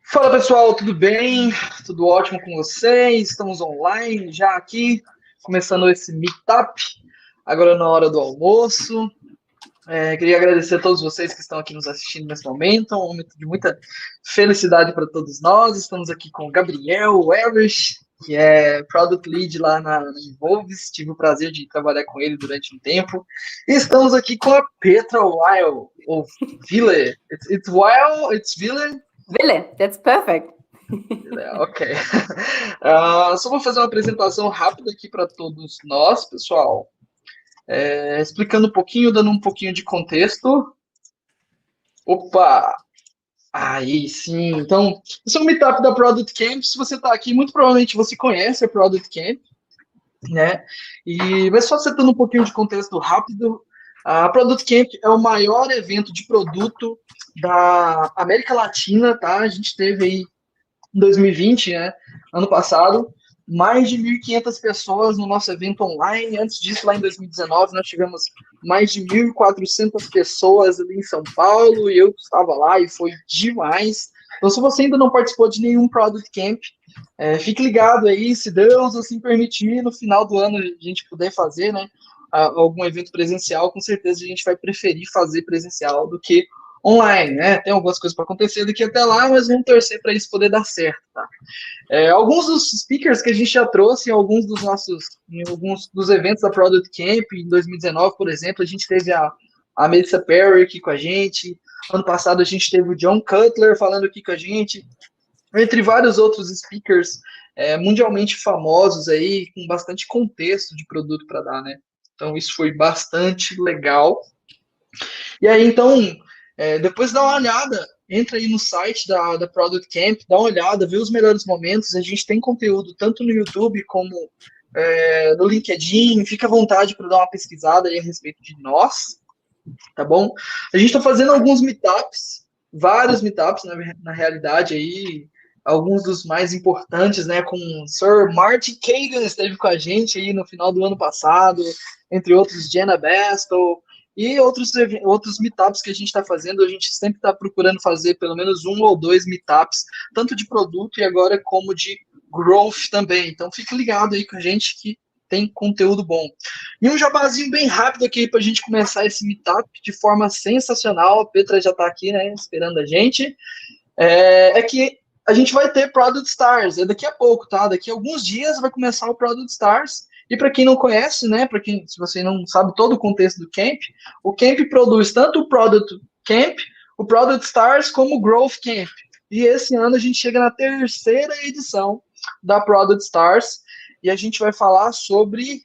Fala pessoal, tudo bem? Tudo ótimo com vocês? Estamos online já aqui, começando esse Meetup, agora na hora do almoço. Queria agradecer a todos vocês que estão aqui nos assistindo nesse momento, um momento de muita felicidade para todos nós. Estamos aqui com o Gabriel Werlich, que é Product Lead lá na Involves. Tive o prazer de trabalhar com ele durante um tempo. E estamos aqui com a Petra Wille, ou Wille. It's Wille, it's Wille. Wille, that's perfect. Ok. Só vou fazer uma apresentação rápida aqui para todos nós, pessoal. Explicando um pouquinho, dando um pouquinho de contexto. Opa! Aí sim. Então, esse é um meetup da Product Camp. Se você está aqui, muito provavelmente você conhece a Product Camp, né? Mas só setando um pouquinho de contexto rápido. A Product Camp é o maior evento de produto da América Latina, tá? A gente teve aí em 2020, né? Ano passado, mais de 1.500 pessoas no nosso evento online. Antes disso, lá em 2019, nós tivemos mais de 1.400 pessoas ali em São Paulo, e eu estava lá e foi demais. Então, se você ainda não participou de nenhum Product Camp, fique ligado aí, se Deus assim permitir, no final do ano a gente puder fazer, né? Algum evento presencial, com certeza a gente vai preferir fazer presencial do que online, né? Tem algumas coisas para acontecer daqui até lá, mas vamos torcer para isso poder dar certo, tá? Alguns dos speakers que a gente já trouxe em alguns dos eventos da Product Camp, em 2019, por exemplo, a gente teve a Melissa Perry aqui com a gente. Ano passado a gente teve o John Cutler falando aqui com a gente, entre vários outros speakers mundialmente famosos aí, com bastante contexto de produto para dar, né? Então, isso foi bastante legal. E aí, então, depois dá uma olhada, entra aí no site da Product Camp, dá uma olhada, vê os melhores momentos. A gente tem conteúdo tanto no YouTube como no LinkedIn. Fica à vontade para dar uma pesquisada aí a respeito de nós, tá bom? A gente está fazendo alguns meetups, vários meetups, na realidade, aí, alguns dos mais importantes, né, com o Sir Martin Kagan esteve com a gente aí no final do ano passado, entre outros, Jenna Bastow, e outros meetups que a gente está fazendo. A gente sempre está procurando fazer pelo menos 1 ou 2 meetups, tanto de produto e agora como de growth também. Então, fique ligado aí com a gente que tem conteúdo bom. E um jabazinho bem rápido aqui para a gente começar esse meetup de forma sensacional. A Petra já está aqui, né, esperando a gente. Que a gente vai ter Product Stars, daqui a pouco, tá? Daqui a alguns dias vai começar o Product Stars. E para quem não conhece, né, se você não sabe todo o contexto do Camp, o Camp produz tanto o Product Camp, o Product Stars, como o Growth Camp. E esse ano a gente chega na 3ª edição da Product Stars, e a gente vai falar sobre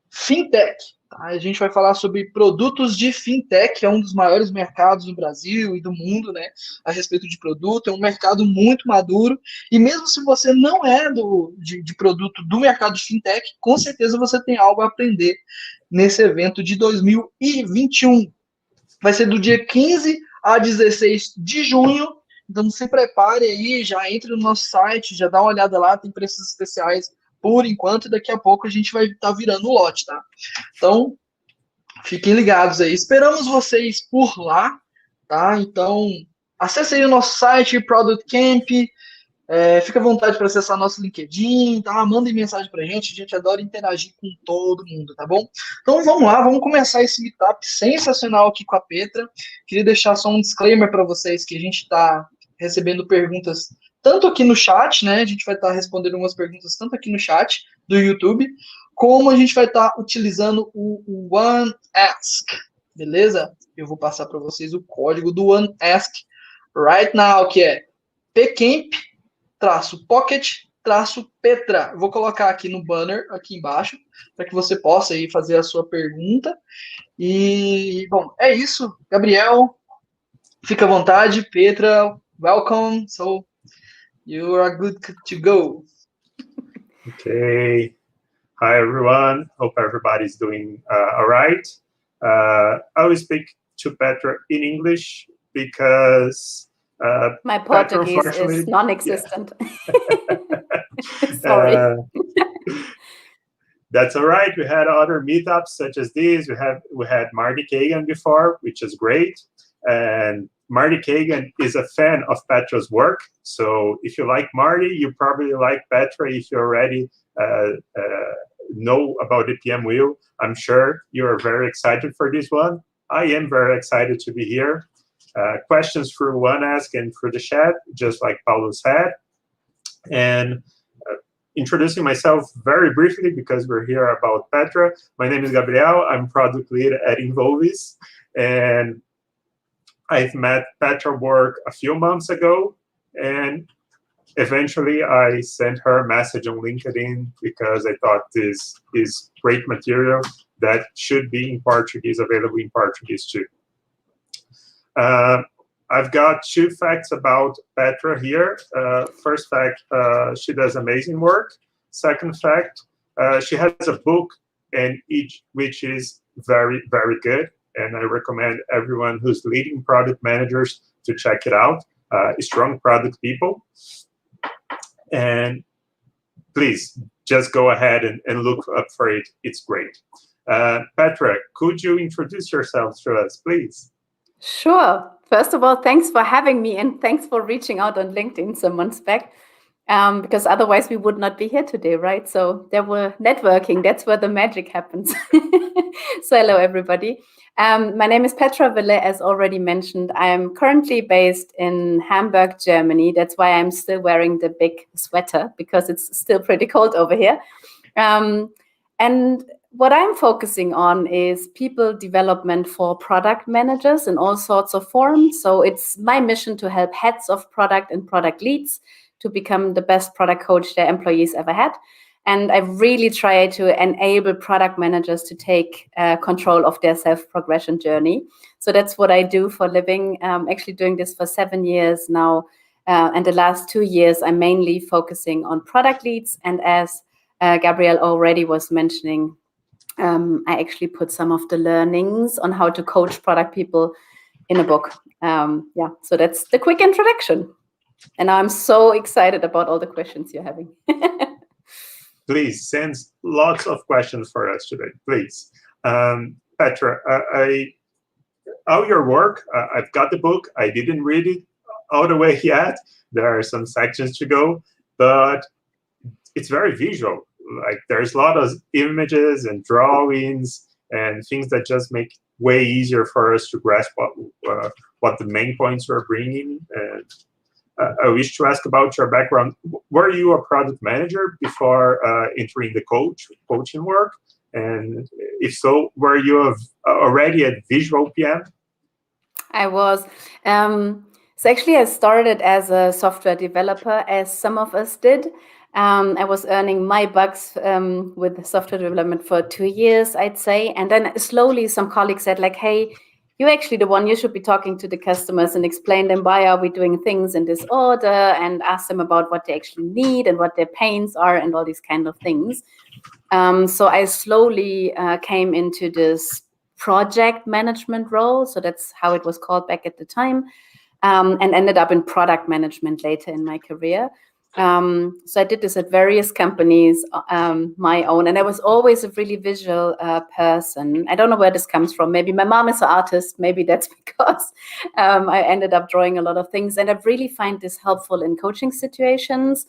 fintech. Tá? A gente vai falar sobre produtos de fintech, que é um dos maiores mercados no Brasil e do mundo, né, a respeito de produto. É um mercado muito maduro, e mesmo se você não é de produto do mercado de fintech, com certeza você tem algo a aprender nesse evento de 2021. Vai ser do dia 15 a 16 de junho, então se prepare aí, já entre no nosso site, já dá uma olhada lá, tem preços especiais por enquanto, e daqui a pouco a gente vai estar virando o lote, tá? Então, fiquem ligados aí. Esperamos vocês por lá, tá? Então, acesse aí o nosso site, Product Camp, fica à vontade para acessar nosso LinkedIn, tá? Mandem mensagem pra gente, a gente adora interagir com todo mundo, tá bom? Então, vamos lá, vamos começar esse meetup sensacional aqui com a Petra. Queria deixar só um disclaimer para vocês, que a gente está recebendo perguntas tanto aqui no chat, né? A gente vai estar respondendo umas perguntas tanto aqui no chat do YouTube, como a gente vai estar utilizando o OneAsk, beleza? Eu vou passar para vocês o código do OneAsk right now, que é pcamp-pocket-petra. Vou colocar aqui no banner, aqui embaixo, para que você possa aí fazer a sua pergunta. E, bom, é isso. Gabriel, fica à vontade. Petra, welcome. So, you are good to go. Okay. Hi, everyone. Hope everybody's doing all right. I will speak to Petra in English because my Portuguese is non-existent. Yeah. Sorry. That's all right. We had other meetups such as these. We had Marty Kagan before, which is great. And Marty Kagan is a fan of Petra's work. So if you like Marty, you probably like Petra. If you already know about the PMWheel, I'm sure you're very excited for this one. I am very excited to be here. Questions through One Ask and through the chat, just like Paulo said. And introducing myself very briefly, because we're here about Petra. My name is Gabriel. I'm product lead at Involvis. And I've met Petra work a few months ago. And eventually, I sent her a message on LinkedIn because I thought this is great material that should be in Portuguese, available in Portuguese too. I've got 2 facts about Petra here. First fact, she does amazing work. Second fact, she has a book which is very, very good. And I recommend everyone who's leading product managers to check it out. Strong Product People. And please, just go ahead and look up for it. It's great. Petra, could you introduce yourself to us, please? Sure. First of all, thanks for having me, and thanks for reaching out on LinkedIn some months back, because otherwise we would not be here today, right? So there were networking. That's where the magic happens. So hello, everybody. My name is Petra Wille, as already mentioned. I am currently based in Hamburg, Germany. That's why I'm still wearing the big sweater, because it's still pretty cold over here. And what I'm focusing on is people development for product managers in all sorts of forms. So it's my mission to help heads of product and product leads to become the best product coach their employees ever had. And I really try to enable product managers to take control of their self-progression journey. So that's what I do for a living. I'm actually doing this for 7 years now. And the last 2 years, I'm mainly focusing on product leads. And as Gabriel already was mentioning, I actually put some of the learnings on how to coach product people in a book. So that's the quick introduction. And I'm so excited about all the questions you're having. Please send lots of questions for us today, please. Petra, all your work, I've got the book. I didn't read it all the way yet. There are some sections to go, but it's very visual. Like there's a lot of images and drawings and things that just make way easier for us to grasp what the main points we're bringing. And I wish to ask about your background. Were you a product manager before entering the coaching work? And if so, were you already a visual PM? I was. So actually, I started as a software developer, as some of us did. I was earning my bucks with software development for 2 years, I'd say. And then slowly some colleagues said like, hey, you're actually the one, you should be talking to the customers and explain them why are we doing things in this order and ask them about what they actually need and what their pains are and all these kind of things. So I slowly came into this project management role. So that's how it was called back at the time, and ended up in product management later in my career. So I did this at various companies, my own, and I was always a really visual person. I don't know where this comes from. Maybe my mom is an artist. Maybe that's because I ended up drawing a lot of things. And I really find this helpful in coaching situations.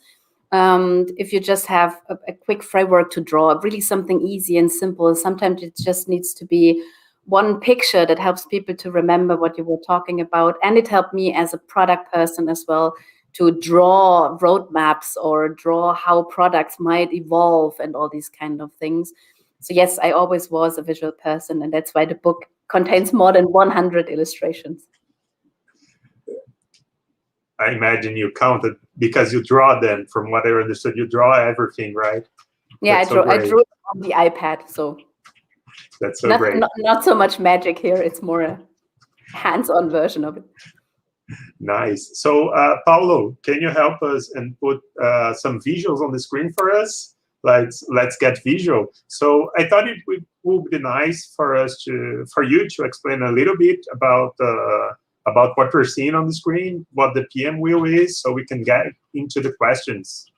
If you just have a quick framework to draw, really something easy and simple. Sometimes it just needs to be one picture that helps people to remember what you were talking about. And it helped me as a product person as well to draw roadmaps or draw how products might evolve and all these kind of things. So yes, I always was a visual person, and that's why the book contains more than 100 illustrations. I imagine you counted because you draw them. From what I understood, you draw everything, right? Yeah, I drew it on the iPad, so that's so great. Not so much magic here. It's more a hands-on version of it. Nice. So, Paulo, can you help us and put some visuals on the screen for us? Let's get visual. So, I thought it would be nice for you to explain a little bit about what we're seeing on the screen, what the PMWheel is, so we can get into the questions.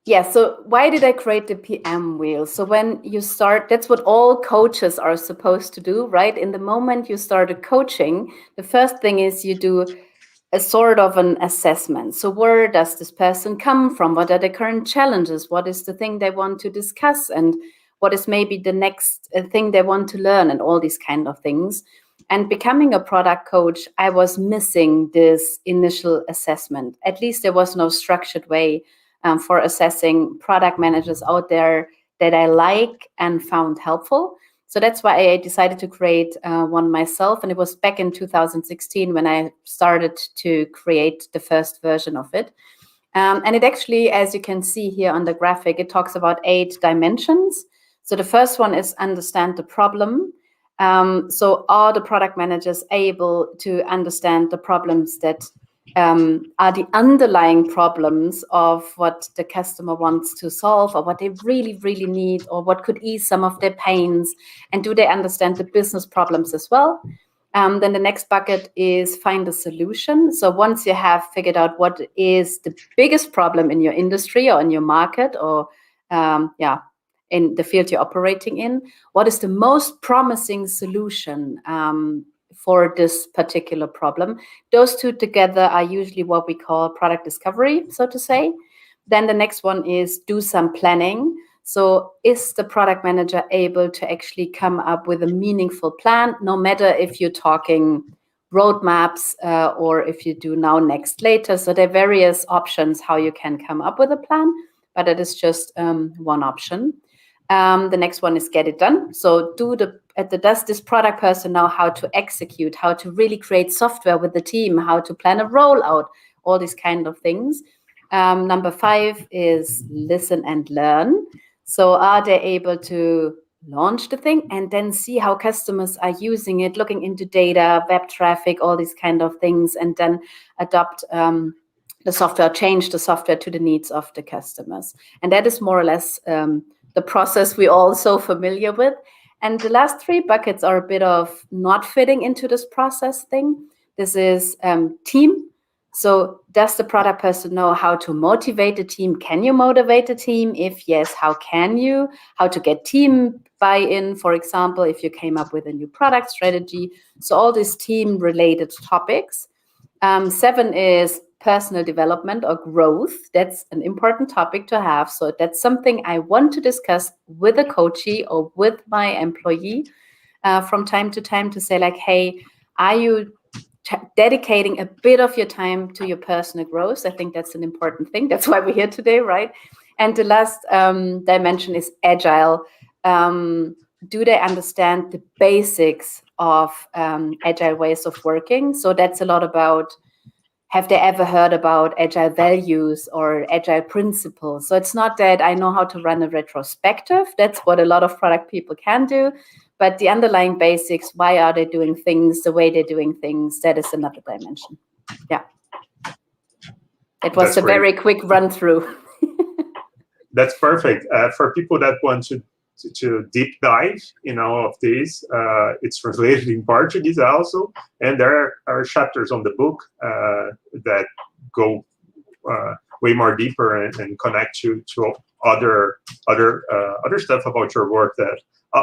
Yeah, so why did I create the PM wheel? So when you start, that's what all coaches are supposed to do, right? In the moment you started coaching, the first thing is you do a sort of an assessment. So where does this person come from? What are the current challenges? What is the thing they want to discuss? And what is maybe the next thing they want to learn, and all these kind of things. And becoming a product coach, I was missing this initial assessment. At least there was no structured way for assessing product managers out there that I like and found helpful. So that's why I decided to create one myself. And it was back in 2016 when I started to create the first version of it. And it actually, as you can see here on the graphic, it talks about 8 dimensions. So the first one is understand the problem. So are the product managers able to understand the problems that are the underlying problems of what the customer wants to solve, or what they really, really need, or what could ease some of their pains? And do they understand the business problems as well? Then the next bucket is find a solution. So once you have figured out what is the biggest problem in your industry or in your market, or in the field you're operating in, what is the most promising solution for this particular problem? Those two together are usually what we call product discovery, so to say. Then the next one is do some planning. So is the product manager able to actually come up with a meaningful plan, no matter if you're talking roadmaps or if you do now, next, later? So there are various options how you can come up with a plan, but it is just one option. The next one is get it done. So does this product person know how to execute, how to really create software with the team, how to plan a rollout, all these kind of things. Number 5 is listen and learn. So are they able to launch the thing and then see how customers are using it, looking into data, web traffic, all these kind of things, and then adopt the software, change the software to the needs of the customers? And that is more or less the process we're all so familiar with. And the last 3 buckets are a bit of not fitting into this process thing. This is team. So does the product person know how to motivate the team? Can you motivate the team? If yes, how can you? How to get team buy-in, for example, if you came up with a new product strategy. So all these team-related topics. 7 is personal development or growth. That's an important topic to have. So that's something I want to discuss with a coachee or with my employee from time to time, to say like, hey, are you dedicating a bit of your time to your personal growth? I think that's an important thing. That's why we're here today, right? And the last dimension is agile. Do they understand the basics of agile ways of working? So that's a lot about, have they ever heard about agile values or agile principles? So it's not that I know how to run a retrospective. That's what a lot of product people can do. But the underlying basics, why are they doing things the way they're doing things, that is another dimension. Yeah. It was a very quick run through. That's perfect. For people that want to deep dive in all of this, it's translated in Portuguese also, and there are chapters on the book that go way more deeper and connect you to other stuff about your work, that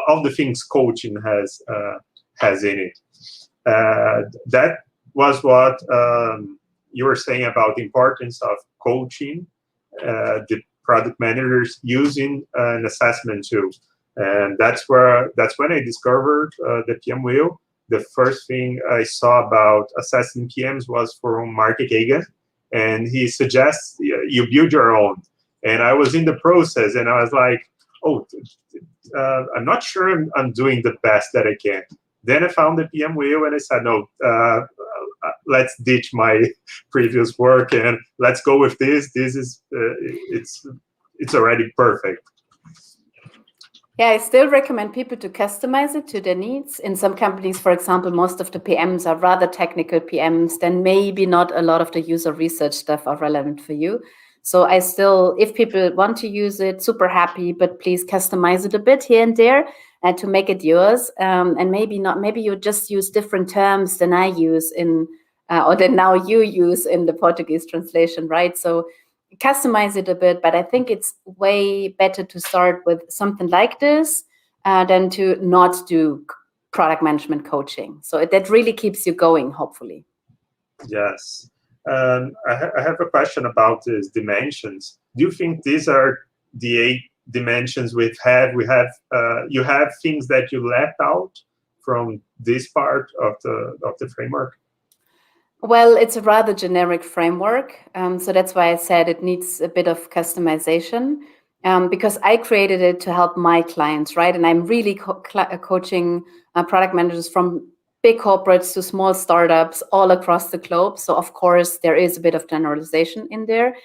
all the things coaching has in it. That was what you were saying about the importance of coaching the product managers using an assessment tool. And that's when I discovered the PM wheel. The first thing I saw about assessing PMs was from Mark Kagan, and he suggests you build your own. And I was in the process, and I was like, oh, I'm not sure I'm doing the best that I can. Then I found the PM wheel, and I said, no, let's ditch my previous work and let's go with this. This is it's already perfect. Yeah, I still recommend people to customize it to their needs. In some companies, for example, most of the PMs are rather technical PMs, then maybe not a lot of the user research stuff are relevant for you. So I still, if people want to use it, super happy, but please customize it a bit here and there to make it yours. And maybe you just use different terms than I use in, or than now you use in the Portuguese translation, right? So customize it a bit, but I think it's way better to start with something like this than to not do product management coaching. So that really keeps you going, hopefully. Yes. I have a question about these dimensions. Do you think these are the 8 dimensions you have things that you left out from this part of the framework? Well, it's a rather generic framework. So that's why I said it needs a bit of customization, because I created it to help my clients, right? And I'm really coaching product managers from big corporates to small startups all across the globe. So of course, there is a bit of generalization in there.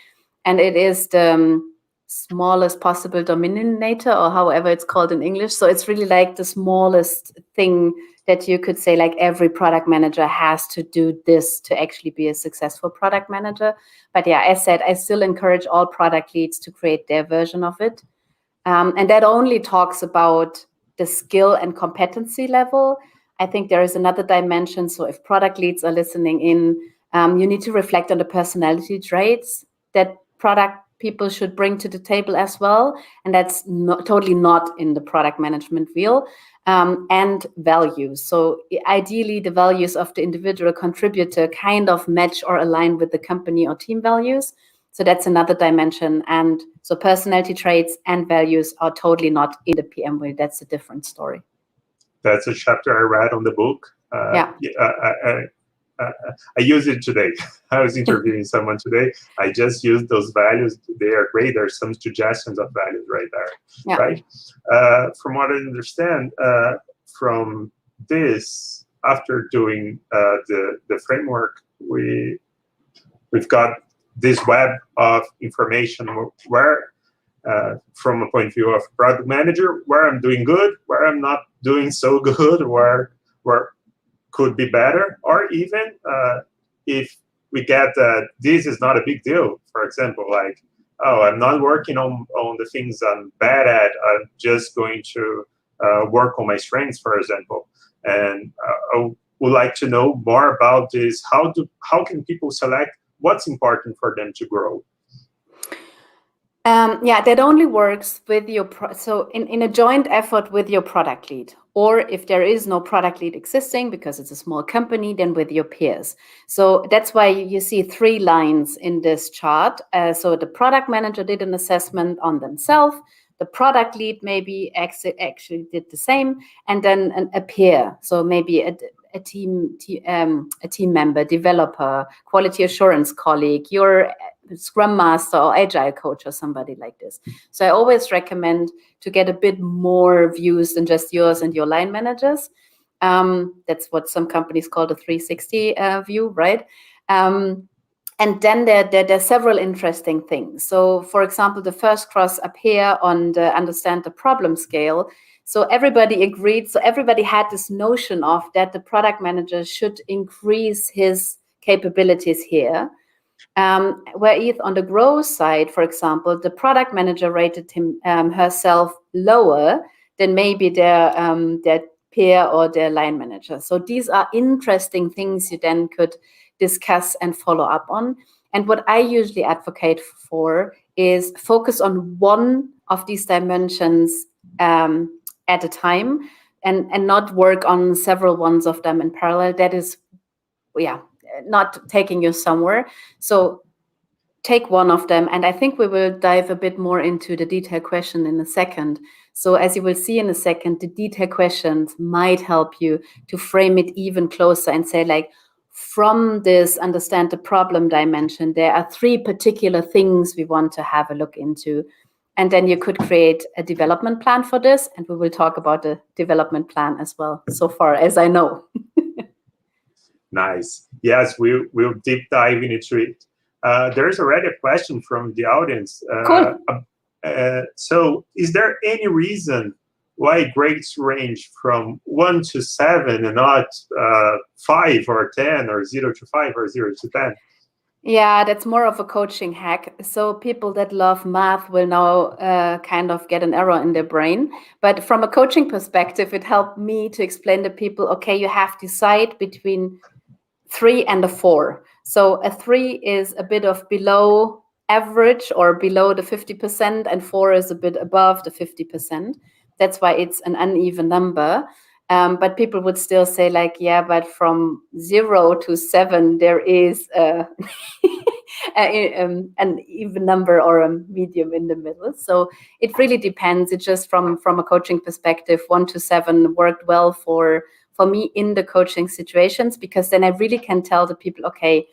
And it is the smallest possible denominator, or however it's called in English. So it's really like the smallest thing that you could say, like every product manager has to do this to actually be a successful product manager. But yeah, as said, I still encourage all product leads to create their version of it. And that only talks about the skill and competency level. I think there is another dimension. So if product leads are listening in, you need to reflect on the personality traits that product people should bring to the table as well. And that's totally not in the product management wheel. And values. So ideally, the values of the individual contributor kind of match or align with the company or team values. So that's another dimension. And so personality traits and values are totally not in the PM wheel. That's a different story. That's a chapter I read on the book. Yeah. I use it today. I was interviewing someone today. I just used those values. They are great. There's some suggestions of values right there, yeah. right? From what I understand, from this, after doing the framework, we've got this web of information where, from a point of view of product manager, where I'm doing good, where I'm not doing so good, where could be better, or even if we get this is not a big deal, for example, like, oh, I'm not working on the things I'm bad at, I'm just going to work on my strengths, for example. And I would like to know more about this. How can people select what's important for them to grow? Yeah, that only works with your so in a joint effort with your product lead, or if there is no product lead existing because it's a small company, then with your peers. So that's why you see 3 lines in this chart. So the product manager did an assessment on themselves, the product lead maybe actually did the same, and then a peer. So maybe a team member, developer, quality assurance colleague, your Scrum Master or Agile coach or somebody like this. So I always recommend to get a bit more views than just yours and your line managers. That's what some companies call the 360 view, right? And then there are several interesting things. So for example, the first cross up here on the understand the problem scale. So everybody agreed. So everybody had this notion of that the product manager should increase his capabilities here. Where on the growth side, for example, the product manager rated herself lower than maybe their peer or their line manager. So these are interesting things you then could discuss and follow up on. And what I usually advocate for is focus on one of these dimensions at a time and not work on several ones of them in parallel. That is, yeah, not taking you somewhere. So take one of them, and I think we will dive a bit more into the detailed question in a second. So as you will see in a second, the detailed questions might help you to frame it even closer and say, like, from this understand the problem dimension, there are 3 particular things we want to have a look into. And then you could create a development plan for this, and we will talk about the development plan as well, so far as I know. Nice. Yes, we'll deep dive into it. There's already a question from the audience. Cool. So is there any reason why grades range from 1 to 7 and not 5 or 10 or 0 to 5 or 0 to 10? Yeah, that's more of a coaching hack. So people that love math will now kind of get an error in their brain. But from a coaching perspective, it helped me to explain to people, okay, you have to decide between 3 and a 4. So a 3 is a bit of below average or below the 50%, and 4 is a bit above the 50%. That's why it's an uneven number. But people would still say like, yeah, but from 0 to 7, there is an even number or a medium in the middle. So it really depends. It just from a coaching perspective, 1 to 7 worked well for me in the coaching situations, because then I really can tell the people, okay,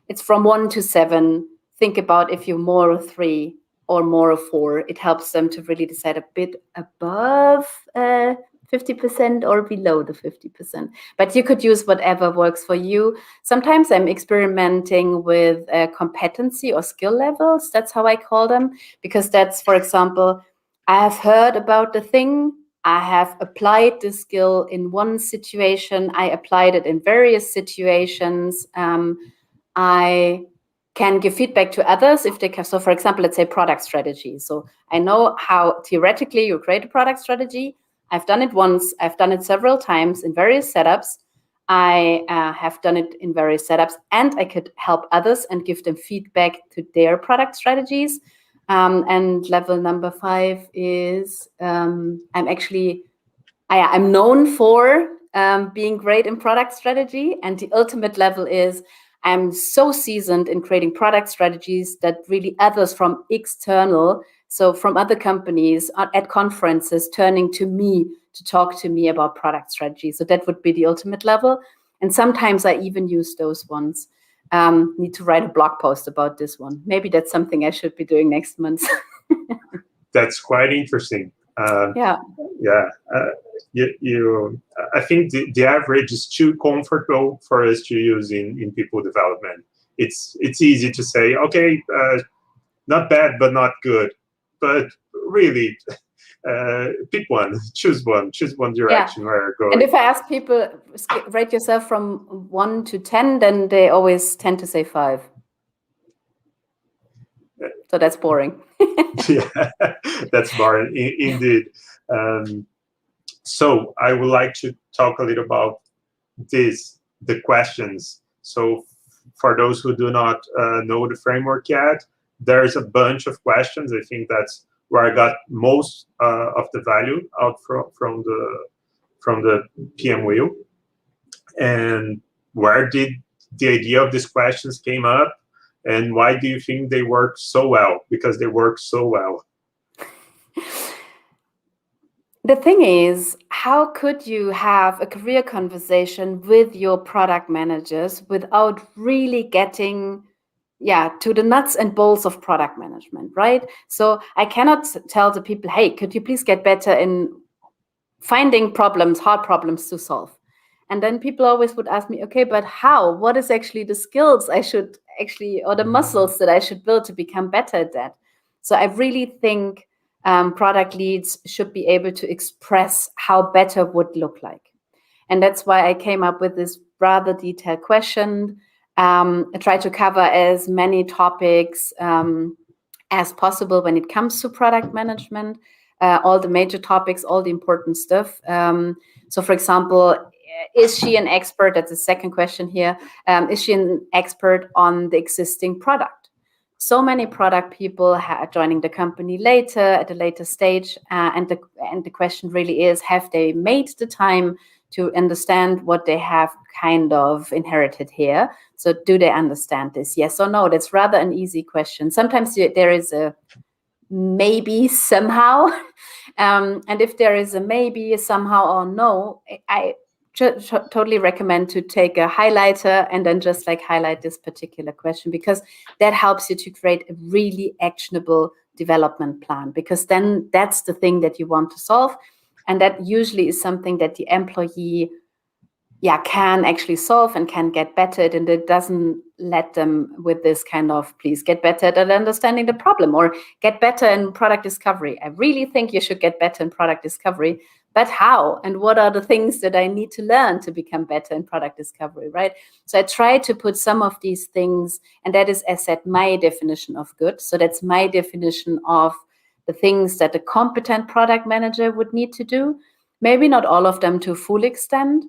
it's from 1 to 7. Think about if you're more of 3 or more of 4. It helps them to really decide a bit above 50% or below the 50%. But you could use whatever works for you. Sometimes I'm experimenting with competency or skill levels. That's how I call them, because that's, for example, I have heard about the thing, I have applied the skill in one situation, I applied it in various situations. I can give feedback to others if they can. So for example, let's say product strategy. So I know how theoretically you create a product strategy. I've done it once. I've done it several times in various setups. I have done it in various setups, and I could help others and give them feedback to their product strategies. And level number 5 is I'm known for being great in product strategy. And the ultimate level is I'm so seasoned in creating product strategies that really others from external, so from other companies at conferences, turning to me to talk to me about product strategy. So that would be the ultimate level. And sometimes I even use those ones. Need to write a blog post about this one. Maybe that's something I should be doing next month. That's quite interesting. Yeah. I think the average is too comfortable for us to use in people development. It's easy to say, okay, not bad, but not good. But really, pick one, choose one direction where you're going. And if I ask people, rate yourself from 1 to 10, then they always tend to say 5. So that's boring. Yeah, that's boring indeed. So I would like to talk a little about the questions. So for those who do not know the framework yet, there's a bunch of questions. I think that's where I got most of the value out from the PMWheel. And where did the idea of these questions came up? And why do you think they work so well? Because they work so well. The thing is, how could you have a career conversation with your product managers without really getting to the nuts and bolts of product management, right? So I cannot tell the people, hey, could you please get better in finding problems, hard problems to solve? And then people always would ask me, okay, but how? What is actually the skills I should or the muscles that I should build to become better at that? So I really think product leads should be able to express how better would look like. And that's why I came up with this rather detailed question. I try to cover as many topics as possible when it comes to product management, all the major topics, all the important stuff. So for example, is she an expert? That's the second question here. Is she an expert on the existing product? So many product people joining the company later, at a later stage. And the question really is, have they made the time to understand what they have kind of inherited here? So do they understand this? Yes or no? That's rather an easy question. Sometimes there is a maybe somehow. And if there is a maybe somehow or no, I totally recommend to take a highlighter and then just like highlight this particular question, because that helps you to create a really actionable development plan, because then that's the thing that you want to solve. And that usually is something that the employee can actually solve and can get better at, and it doesn't let them with this kind of, please get better at understanding the problem or get better in product discovery. I really think you should get better in product discovery, but how? And what are the things that I need to learn to become better in product discovery, right? So I try to put some of these things, and that is, as said, my definition of good. So that's my definition of the things that a competent product manager would need to do. Maybe not all of them to full extent,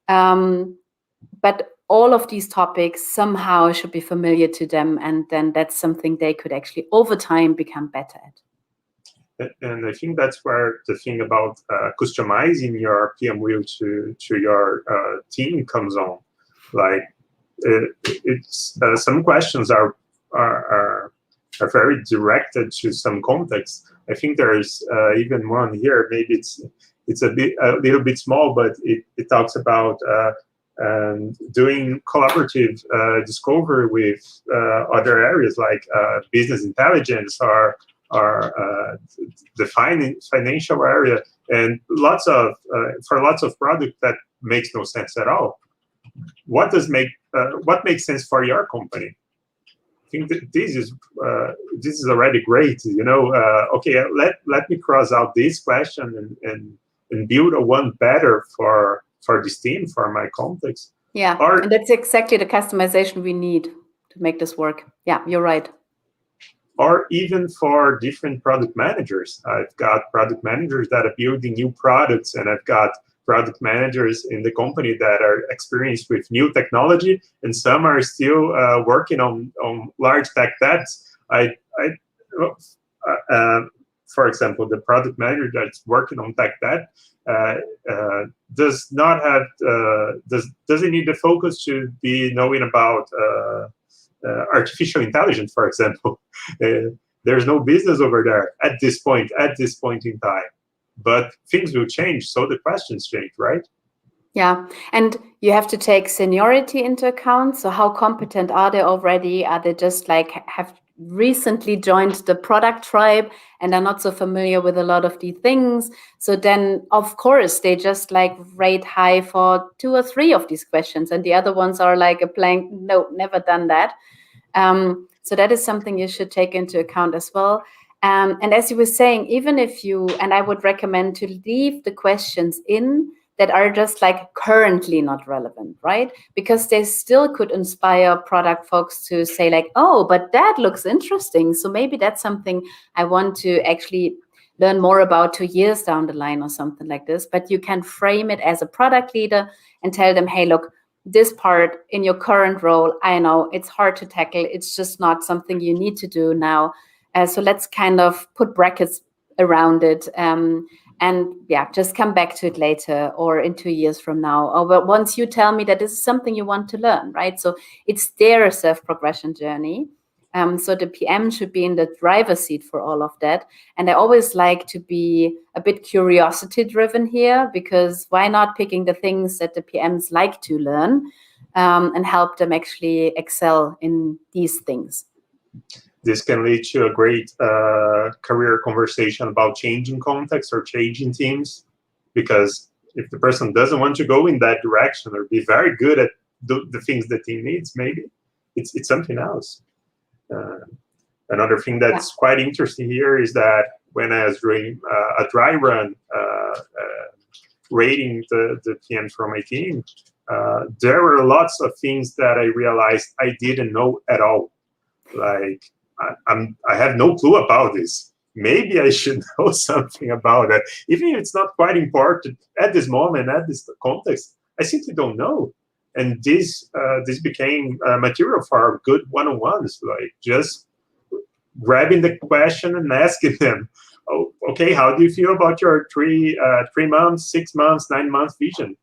but all of these topics somehow should be familiar to them, and then that's something they could actually over time become better at. And I think that's where the thing about customizing your PMWheel to your team comes on. Like it's some questions are very directed to some context. I think there's even one here. Maybe it's a little bit small, but it talks about doing collaborative discovery with other areas like business intelligence or the financial area, and for lots of products that makes no sense at all. What makes sense for your company? I think that this is already great. Okay, let me cross out this question and build a one better for this team, for my context. Yeah, and that's exactly the customization we need to make this work. Yeah, you're right. Or even for different product managers. I've got product managers that are building new products, and I've got product managers in the company that are experienced with new technology, and some are still working on large tech debts. For example, the product manager that's working on tech debt doesn't need the focus to be knowing about artificial intelligence, for example. There's no business over there at this point in time. But things will change, so the questions change, right? Yeah, and you have to take seniority into account. So how competent are they already? Are they just like have recently joined the product tribe and are not so familiar with a lot of the things? So then, of course, they just like rate high for 2 or 3 of these questions, and the other ones are like a blank, no, never done that. So that is something you should take into account as well. And as you were saying, even if and I would recommend to leave the questions in that are just like currently not relevant, right? Because they still could inspire product folks to say like, oh, but that looks interesting. So maybe that's something I want to actually learn more about 2 years down the line or something like this. But you can frame it as a product leader and tell them, hey, look, this part in your current role, I know it's hard to tackle. It's just not something you need to do now. So let's kind of put brackets around it. And yeah, just come back to it later or in 2 years from now. Or once you tell me that this is something you want to learn, right? So it's their self-progression journey. So the PM should be in the driver's seat for all of that. And I always like to be a bit curiosity-driven here, because why not picking the things that the PMs like to learn and help them actually excel in these things? This can lead to a great career conversation about changing context or changing teams, because if the person doesn't want to go in that direction or be very good at the things the team needs, maybe it's something else. Another thing that's quite interesting here is that when I was doing a dry run rating the PMs from my team, there were lots of things that I realized I didn't know at all. Like, I have no clue about this. Maybe I should know something about that. Even if it's not quite important at this moment, at this context, I simply don't know. And this became material for our good one-on-ones, like just grabbing the question and asking them, oh, okay, how do you feel about your 3 months, 6 months, 9 months vision?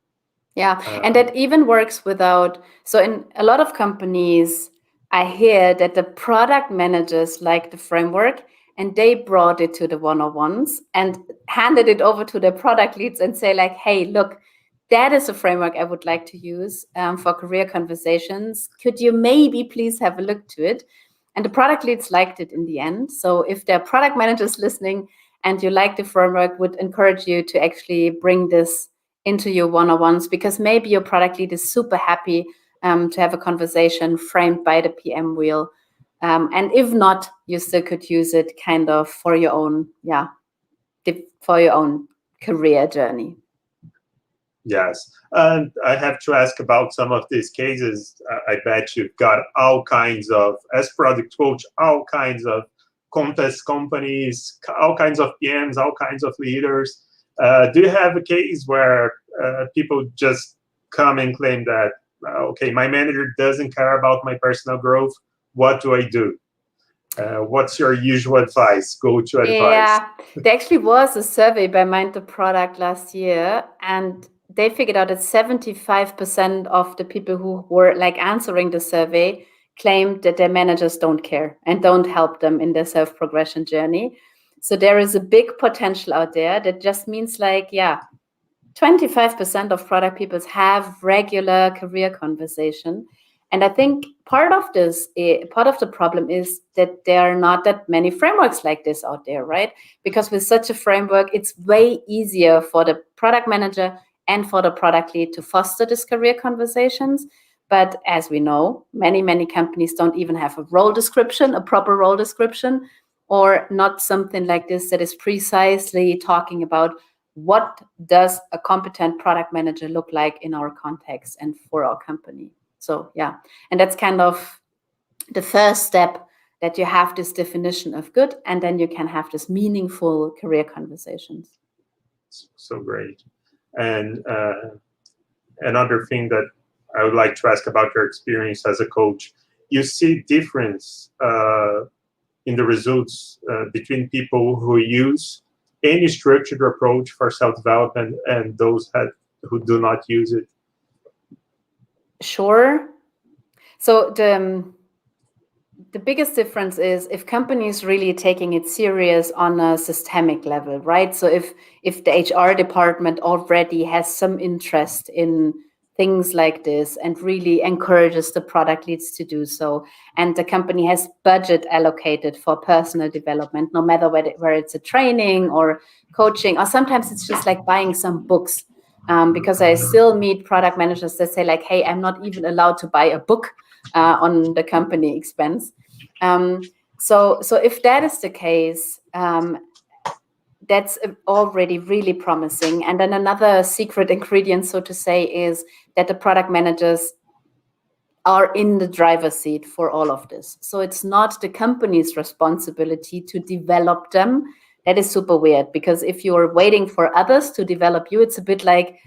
Yeah, and that even works without, so in a lot of companies, I hear that the product managers like the framework and they brought it to the one-on-ones and handed it over to their product leads and say like, hey, look, that is a framework I would like to use for career conversations. Could you maybe please have a look to it? And the product leads liked it in the end. So if there are product managers listening and you like the framework, would encourage you to actually bring this into your one-on-ones, because maybe your product lead is super happy to have a conversation framed by the PMWheel. And if not, you still could use it kind of for your own, for your own career journey. Yes, and I have to ask about some of these cases. I bet you've got all kinds of, as product coach, all kinds of contest companies, all kinds of PMs, all kinds of leaders. Do you have a case where people just come and claim that, okay, my manager doesn't care about my personal growth. What do I do? What's your usual advice? Go-to advice? Yeah, there actually was a survey by Mind the Product last year, and they figured out that 75% of the people who were like answering the survey claimed that their managers don't care and don't help them in their self-progression journey. So there is a big potential out there. That just means like, 25% of product people have regular career conversation. And I think part of the problem is that there are not that many frameworks like this out there, right? Because with such a framework, it's way easier for the product manager and for the product lead to foster these career conversations. But as we know, many companies don't even have a role description, a proper role description, or not something like this that is precisely talking about what does a competent product manager look like in our context and for our company. So yeah, and that's kind of the first step, that you have this definition of good, and then you can have this meaningful career conversations. So great. And another thing that I would like to ask about your experience as a coach, you see difference in the results between people who use any structured approach for self-development and those who do not use it? Sure. So the biggest difference is if companies really taking it serious on a systemic level, right? So if the HR department already has some interest in things like this and really encourages the product leads to do so, and the company has budget allocated for personal development, no matter where it's a training or coaching, or sometimes it's just like buying some books. Because I still meet product managers that say like, hey, I'm not even allowed to buy a book on the company expense. So if that is the case, that's already really promising. And then another secret ingredient, so to say, is that the product managers are in the driver's seat for all of this. So it's not the company's responsibility to develop them. That is super weird, because if you're waiting for others to develop you, it's a bit like,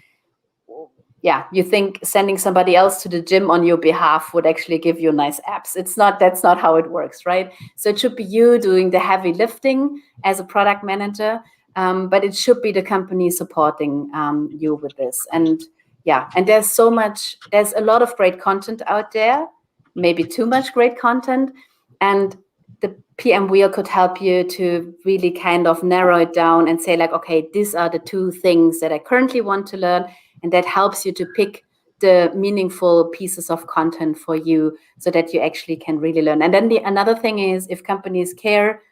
you think sending somebody else to the gym on your behalf would actually give you nice abs. That's not how it works, right? So it should be you doing the heavy lifting as a product manager, but it should be the company supporting you with this. And there's a lot of great content out there, maybe too much great content. And the PMWheel could help you to really kind of narrow it down and say like, okay, these are the 2 things that I currently want to learn. And that helps you to pick the meaningful pieces of content for you so that you actually can really learn. And then another thing is, if companies care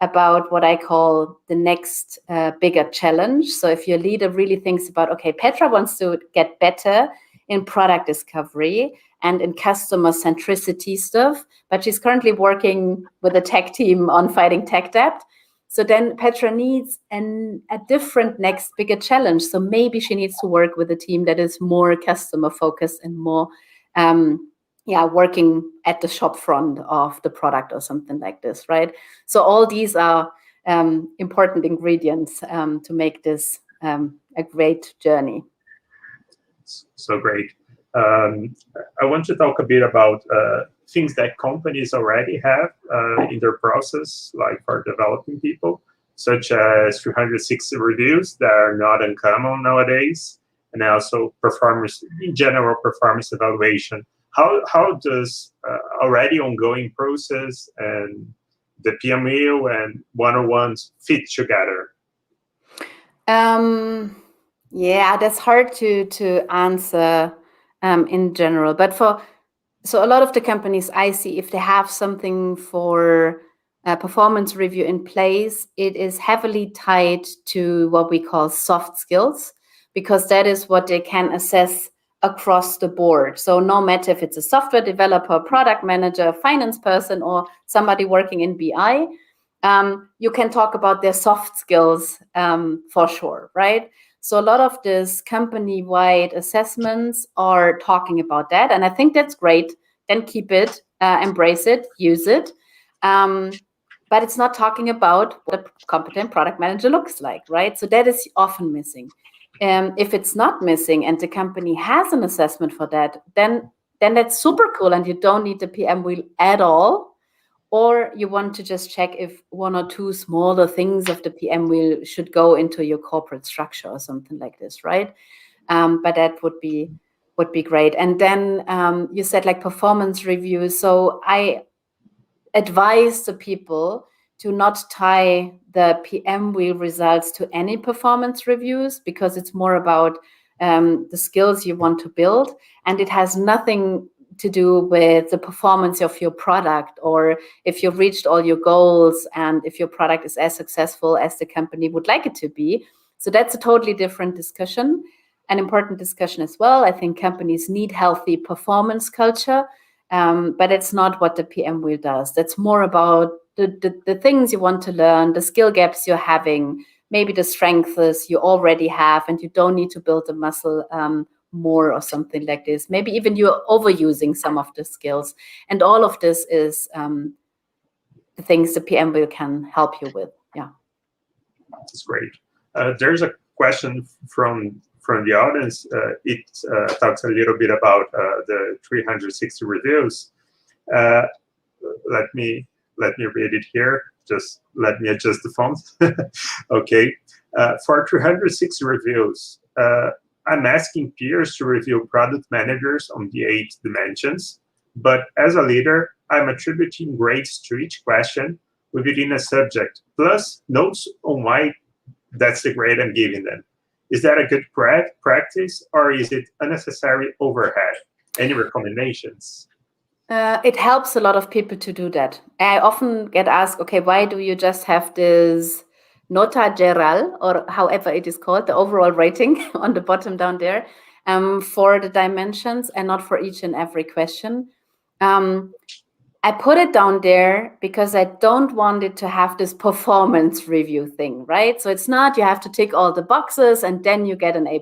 about what I call the next bigger challenge. So if your leader really thinks about, okay, Petra wants to get better in product discovery and in customer centricity stuff, but she's currently working with a tech team on fighting tech debt. So then Petra needs a different next bigger challenge. So maybe she needs to work with a team that is more customer focused and more, working at the shop front of the product or something like this, right? So all these are important ingredients to make this a great journey. So great. I want to talk a bit about things that companies already have in their process, like for developing people, such as 360 reviews that are not uncommon nowadays, and also in general performance evaluation. How does already ongoing process and the PMWheel and one-on-ones fit together? That's hard to answer in general, but so a lot of the companies I see, if they have something for performance review in place, it is heavily tied to what we call soft skills, because that is what they can assess across the board. So no matter if it's a software developer, product manager, finance person, or somebody working in BI, you can talk about their soft skills for sure, right? So a lot of these company-wide assessments are talking about that. And I think that's great. Then keep it, embrace it, use it. But it's not talking about what a competent product manager looks like, right? So that is often missing. If it's not missing and the company has an assessment for that, then that's super cool and you don't need the PM wheel at all. Or you want to just check if one or two smaller things of the PM wheel should go into your corporate structure or something like this, right? But that would be great. And then you said like performance reviews. So I advise the people to not tie the PM wheel results to any performance reviews, because it's more about the skills you want to build, and it has nothing to do with the performance of your product, or if you've reached all your goals and if your product is as successful as the company would like it to be. So that's a totally different discussion, an important discussion as well. I think companies need healthy performance culture, but it's not what the PM wheel does. That's more about the things you want to learn, the skill gaps you're having, maybe the strengths you already have, and you don't need to build the muscle more or something like this. Maybe even you're overusing some of the skills. And all of this is the things the PM wheel can help you with. Yeah. That's great. There's a question from the audience. It talks a little bit about the 360 reviews. Let me read it here. Just let me adjust the font. Okay. For 360 reviews, I'm asking peers to review product managers on the 8 dimensions, but as a leader, I'm attributing grades to each question within a subject, plus notes on why that's the grade I'm giving them. Is that a good practice, or is it unnecessary overhead? Any recommendations? It helps a lot of people to do that. I often get asked, okay, why do you just have this nota geral, or however it is called, the overall rating on the bottom down there, for the dimensions and not for each and every question? I put it down there because I don't want it to have this performance review thing, right? So it's not you have to tick all the boxes and then you get an A+.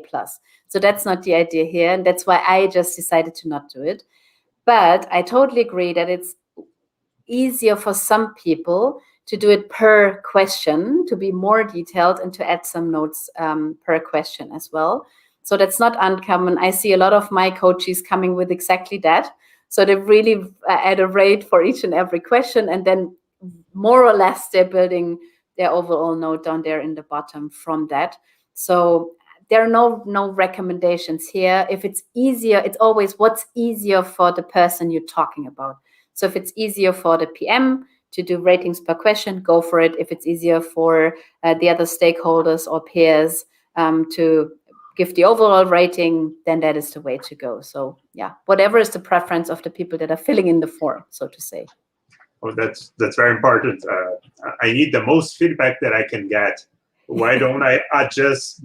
So that's not the idea here. And that's why I just decided to not do it. But I totally agree that it's easier for some people to do it per question, to be more detailed and to add some notes per question as well. So that's not uncommon. I see a lot of my coaches coming with exactly that. So they really add a rate for each and every question, and then more or less they're building their overall note down there in the bottom from that. So there are no recommendations here. If it's easier, it's always what's easier for the person you're talking about. So if it's easier for the PM to do ratings per question, go for it. If it's easier for the other stakeholders or peers to give the overall rating, then that is the way to go. So yeah, whatever is the preference of the people that are filling in the form, so to say. Oh, that's very important. I need the most feedback that I can get. Why don't I adjust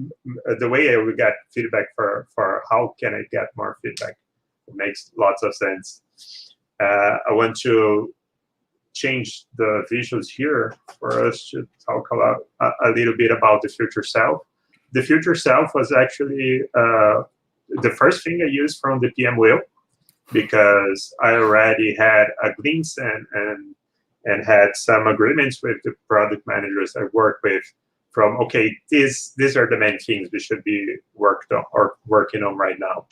the way I will get feedback for how can I get more feedback? It makes lots of sense. I want to change the visuals here for us to talk about a little bit about the future self. The future self was actually the first thing I used from the PM wheel, because I already had a glimpse and had some agreements with the product managers I work with from, okay, these are the main things we should be working on right now.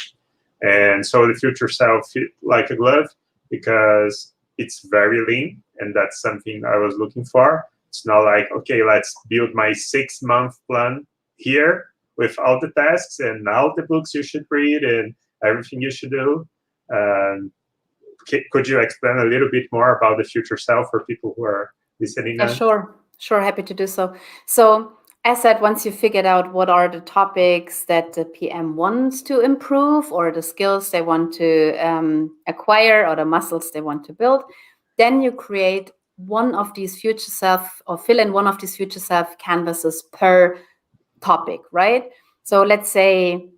And so the future self fit like a glove because it's very lean, and that's something I was looking for. It's not like, okay, let's build my 6-month plan here with all the tasks and all the books you should read and everything you should do. Could you explain a little bit more about the future self for people who are listening now? Sure, happy to do so. So as said, once you figured out what are the topics that the PM wants to improve, or the skills they want to acquire, or the muscles they want to build, then you create one of these future self, or fill in one of these future self canvases per topic, right? So let's say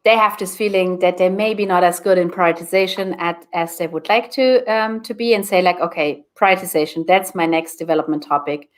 they have this feeling that they may be not as good in prioritization as they would like to be, and say like, okay, prioritization, that's my next development topic.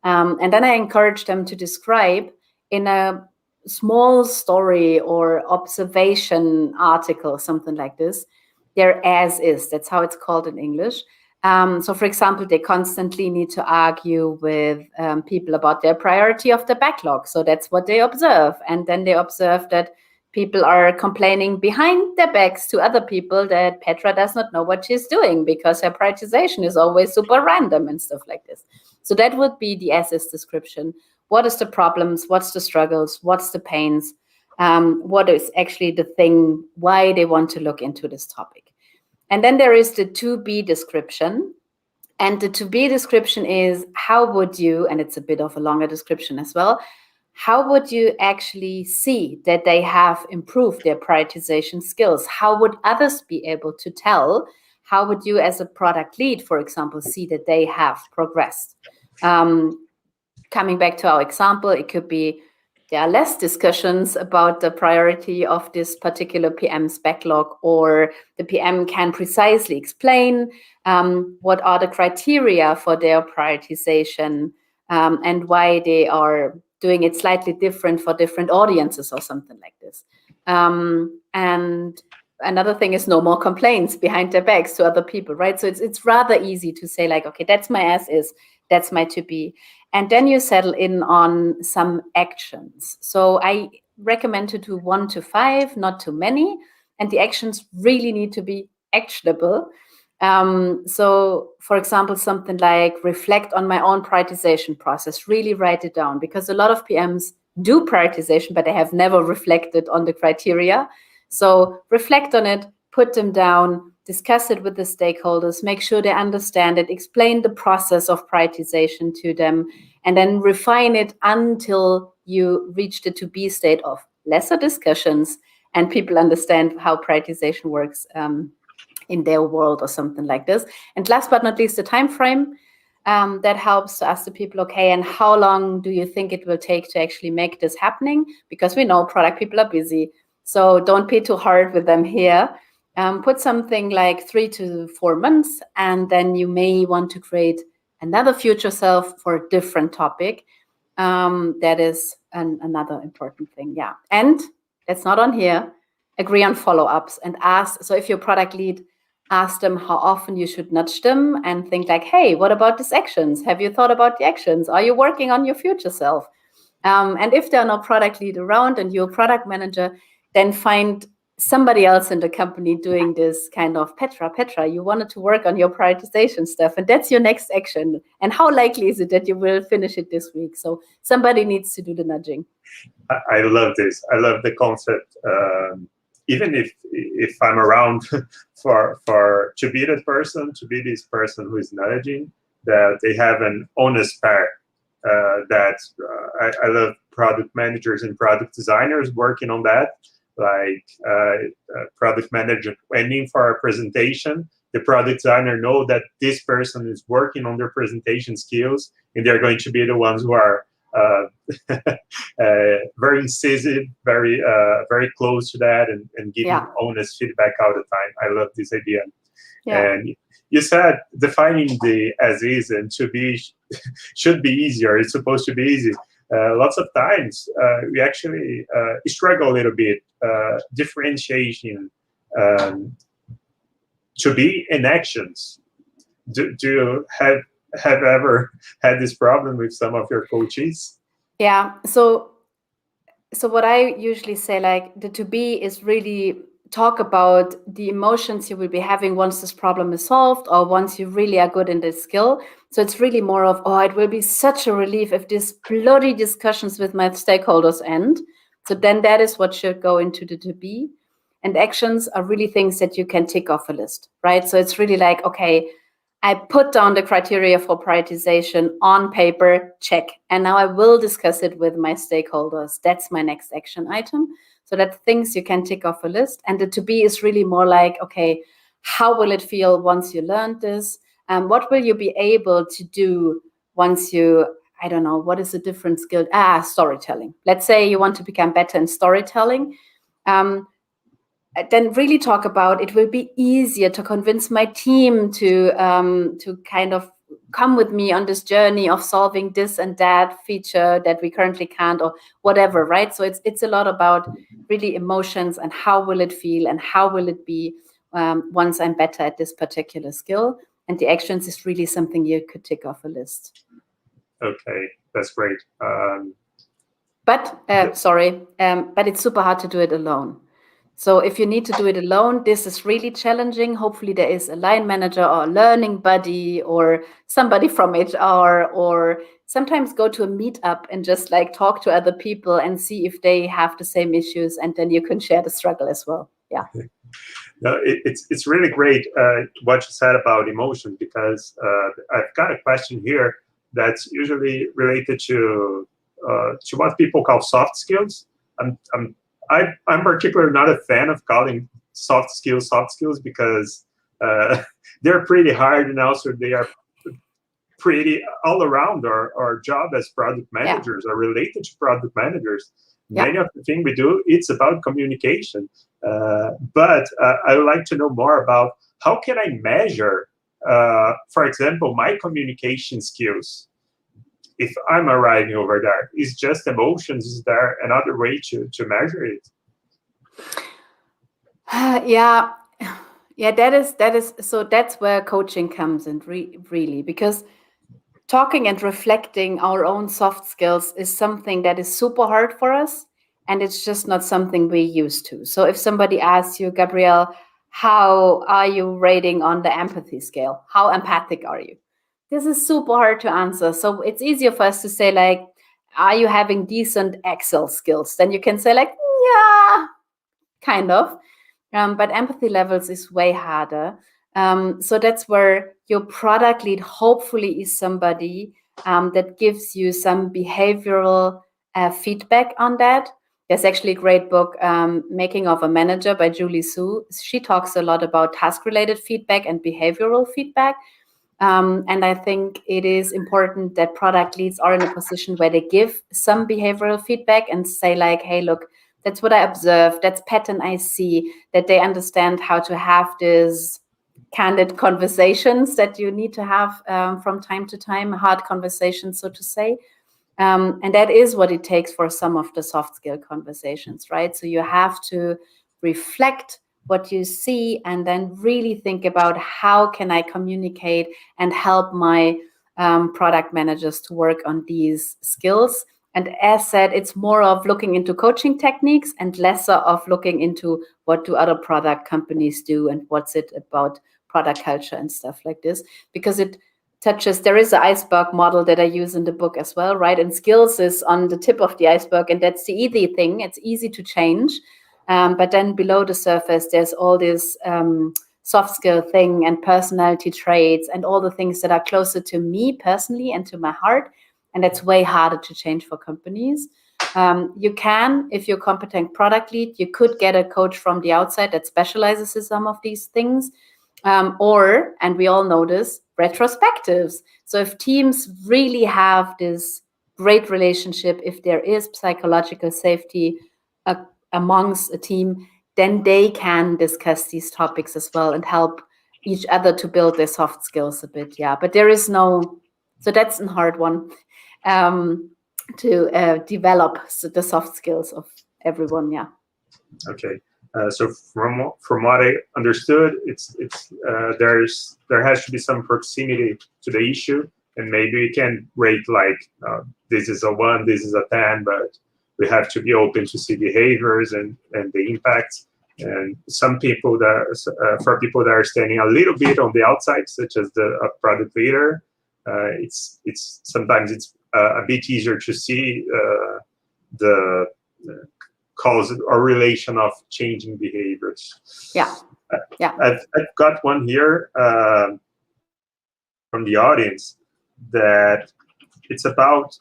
And then I encourage them to describe in a small story or observation article, something like this, their as is, that's how it's called in English, So, for example, they constantly need to argue with people about their priority of the backlog. So that's what they observe. And then they observe that people are complaining behind their backs to other people that Petra does not know what she's doing because her prioritization is always super random and stuff like this. So that would be the SS description. What is the problems? What's the struggles? What's the pains? What is actually the thing, why they want to look into this topic? And then there is the to be description. And the to be description is how would you, and it's a bit of a longer description as well, how would you actually see that they have improved their prioritization skills? How would others be able to tell? How would you as a product lead, for example, see that they have progressed? Coming back to our example, it could be there are less discussions about the priority of this particular PM's backlog, or the PM can precisely explain what are the criteria for their prioritization and why they are doing it slightly different for different audiences or something like this. And another thing is no more complaints behind their backs to other people, right? So it's rather easy to say like, okay, that's my as is, that's my to be. And then you settle in on some actions. So I recommend to do 1 to 5, not too many. And the actions really need to be actionable. So, for example, something like reflect on my own prioritization process, really write it down, because a lot of PMs do prioritization, but they have never reflected on the criteria. So reflect on it, put them down, discuss it with the stakeholders, make sure they understand it, explain the process of prioritization to them, and then refine it until you reach the to-be state of lesser discussions and people understand how prioritization works in their world or something like this. And last but not least, the time frame. That helps to ask the people, okay, and how long do you think it will take to actually make this happening? Because we know product people are busy, so don't be too hard with them here. Put something like 3 to 4 months, and then you may want to create another future self for a different topic. That is another important thing, yeah. And that's not on here. Agree on follow-ups and ask. So if you're product lead, ask them how often you should nudge them and think like, hey, what about these actions? Have you thought about the actions? Are you working on your future self? And if there are no product lead around and you're a product manager, then find somebody else in the company doing this kind of Petra, you wanted to work on your prioritization stuff, and that's your next action. And how likely is it that you will finish it this week? So somebody needs to do the nudging. I love this. I love the concept. Even if I'm around to be that person, to be this person who is nudging, that they have an honest pair. I love product managers and product designers working on that. Like product manager planning for a presentation, the product designer know that this person is working on their presentation skills, and they're going to be the ones who are very incisive, very close to that, and giving honest feedback all the time. I love this idea. Yeah. And you said defining the as is and to be should be easier. It's supposed to be easy. Lots of times we actually struggle a little bit differentiating to be in actions. Do you have ever had this problem with some of your coaches? Yeah. So what I usually say, like, the to be is really talk about the emotions you will be having once this problem is solved, or once you really are good in this skill. So it's really more of, oh, it will be such a relief if these bloody discussions with my stakeholders end. So then that is what should go into the to be. And actions are really things that you can tick off a list, right? So it's really like, okay, I put down the criteria for prioritization on paper, check. And now I will discuss it with my stakeholders. That's my next action item. So that's things you can tick off a list. And the to be is really more like, okay, how will it feel once you learned this? What will you be able to do once you, I don't know, what is a different skill? Storytelling. Let's say you want to become better in storytelling. Then really talk about, it will be easier to convince my team to kind of come with me on this journey of solving this and that feature that we currently can't, or whatever, right? So it's a lot about really emotions and how will it feel and how will it be once I'm better at this particular skill. and the actions is really something you could tick off a list. Okay, that's great. But it's super hard to do it alone. So if you need to do it alone, this is really challenging. Hopefully there is a line manager or a learning buddy or somebody from HR, or sometimes go to a meetup and just like talk to other people and see if they have the same issues, and then you can share the struggle as well. Yeah. No, it's really great what you said about emotion, because I've got a question here that's usually related to what people call soft skills. I'm particularly not a fan of calling soft skills because they're pretty hard, and also they are pretty all around our job as product managers are related to product managers. Many of the things we do, it's about communication. But I would like to know more about how can I measure, for example, my communication skills. If I'm arriving over there, is just emotions? Is there another way to measure it? That is. So that's where coaching comes in, really, because talking and reflecting our own soft skills is something that is super hard for us, and it's just not something we're used to. So if somebody asks you, Gabriel, how are you rating on the empathy scale? How empathic are you? This is super hard to answer. So it's easier for us to say, like, are you having decent Excel skills? Then you can say, like, yeah, kind of. But empathy levels is way harder. So that's where your product lead hopefully is somebody that gives you some behavioral feedback on that. There's actually a great book, Making of a Manager by Julie Su. She talks a lot about task-related feedback and behavioral feedback. And I think it is important that product leads are in a position where they give some behavioral feedback and say, like, hey, look, that's what I observed, that's pattern I see, that they understand how to have these candid conversations that you need to have from time to time, hard conversations, so to say. And that is what it takes for some of the soft skill conversations, right? So you have to reflect what you see and then really think about how can I communicate and help my product managers to work on these skills. And as said, it's more of looking into coaching techniques and lesser of looking into what do other product companies do and what's it about product culture and stuff like this, because it touches, there is an iceberg model that I use in the book as well, right? And skills is on the tip of the iceberg, and that's the easy thing. It's easy to change. But then below the surface, there's all this soft skill thing and personality traits and all the things that are closer to me personally and to my heart. And that's way harder to change for companies. You can, if you're a competent product lead, you could get a coach from the outside that specializes in some of these things. Or, and we all know this, retrospectives. So if teams really have this great relationship, if there is psychological safety amongst a team, then they can discuss these topics as well and help each other to build their soft skills a bit. Yeah, but there is no, so that's a hard one to develop the soft skills of everyone. Yeah. Okay. So from what I understood, there has to be some proximity to the issue, and maybe we can rate like this is a 1, this is a 10, but we have to be open to see behaviors and the impacts. And some people for people that are standing a little bit on the outside, such as a product leader, it's sometimes it's a bit easier to see the cause or relation of changing behaviors. Yeah. I've got one here from the audience that it's about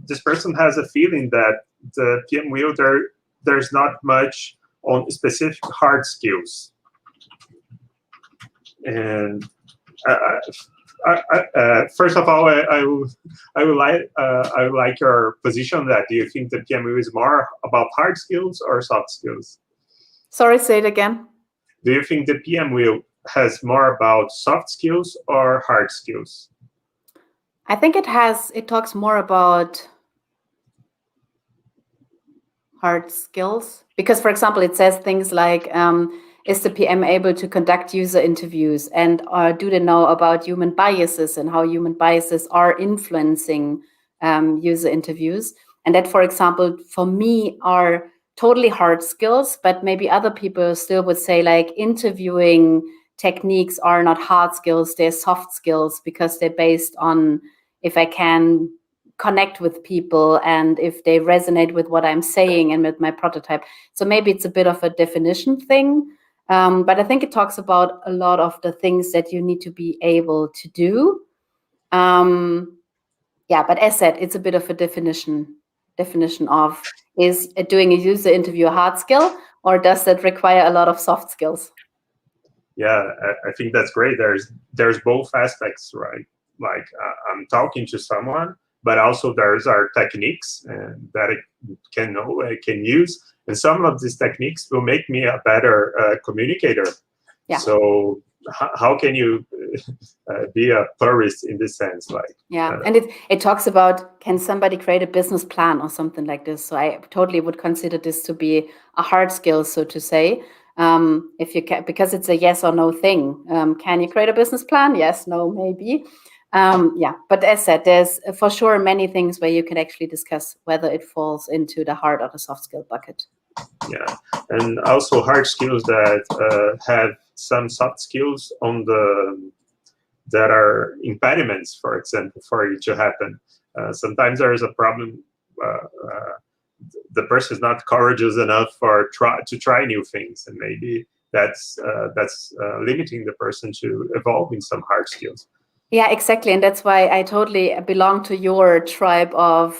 this person has a feeling that the PMWheel there's not much on specific hard skills, and first of all, I would like your position on that. Do you think the PMWheel is more about hard skills or soft skills? Sorry, say it again. Do you think the PMWheel has more about soft skills or hard skills? I think it talks more about hard skills, because, for example, it says things like Is the PM able to conduct user interviews, and do they know about human biases and how human biases are influencing user interviews? And that, for example, for me are totally hard skills, but maybe other people still would say like interviewing techniques are not hard skills, they're soft skills because they're based on if I can connect with people and if they resonate with what I'm saying and with my prototype. So maybe it's a bit of a definition thing. But I think it talks about a lot of the things that you need to be able to do. Yeah, but as said, it's a bit of a definition of, is doing a user interview a hard skill, or does that require a lot of soft skills? Yeah, I think that's great. There's both aspects, right? Like I'm talking to someone, but also there's our techniques that I can use. And some of these techniques will make me a better communicator. Yeah. So how can you be a purist in this sense? Like, yeah, and it talks about, can somebody create a business plan or something like this? So I totally would consider this to be a hard skill, so to say. If you can, because it's a yes or no thing. Can you create a business plan? Yes, no, maybe. Yeah, but as said, there's for sure many things where you can actually discuss whether it falls into the hard or the soft skill bucket. Yeah, and also hard skills that have some soft skills on that are impediments, for example, for it to happen. Sometimes there is a problem. The person is not courageous enough to try new things, and maybe that's limiting the person to evolve in some hard skills. Yeah, exactly, and that's why I totally belong to your tribe of.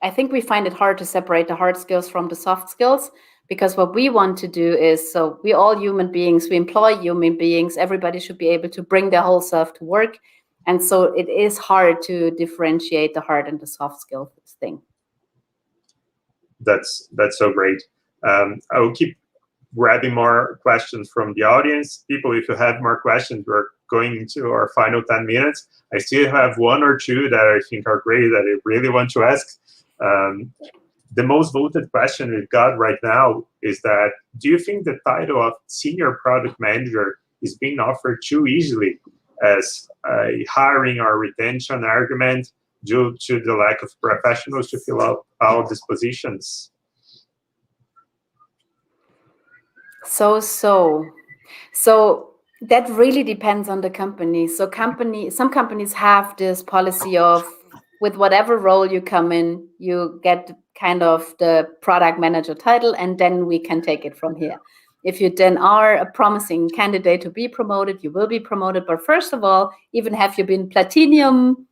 I think we find it hard to separate the hard skills from the soft skills, because what we want to do is, so we're all human beings, we employ human beings, everybody should be able to bring their whole self to work, and so it is hard to differentiate the hard and the soft skills thing. That's so great. I will keep grabbing more questions from the audience. People, if you have more questions, we're going into our final 10 minutes. I still have one or two that I think are great that I really want to ask. The most voted question we've got right now is that, do you think the title of senior product manager is being offered too easily as a hiring or retention argument due to the lack of professionals to fill out all these positions? So that really depends on the company. So some companies have this policy of, with whatever role you come in, you get kind of the product manager title, and then we can take it from here. If you then are a promising candidate to be promoted, you will be promoted. But first of all, even have you been platinum,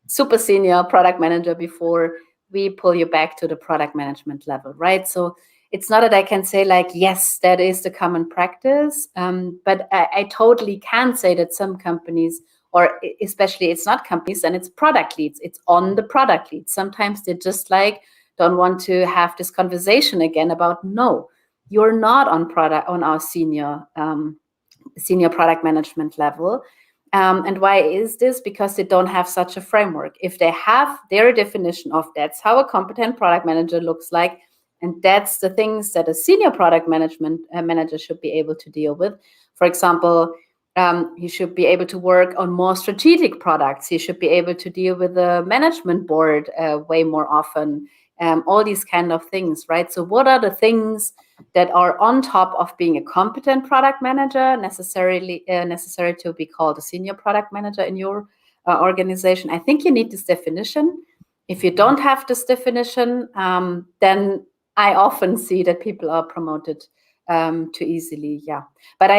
super senior product manager before, we pull you back to the product management level, right? So it's not that I can say like, yes, that is the common practice, but I totally can say that some companies, or especially it's not companies and it's product leads, it's on the product leads. Sometimes they just like don't want to have this conversation again about, no, you're not on our senior product management level. And why is this? Because they don't have such a framework. If they have their definition of that's how a competent product manager looks like, and that's the things that a senior product manager should be able to deal with. For example, he should be able to work on more strategic products. He should be able to deal with the management board way more often. All these kind of things, right? So what are the things that are on top of being a competent product manager, necessary to be called a senior product manager in your organization? I think you need this definition. If you don't have this definition, then I often see that people are promoted too easily. Yeah, but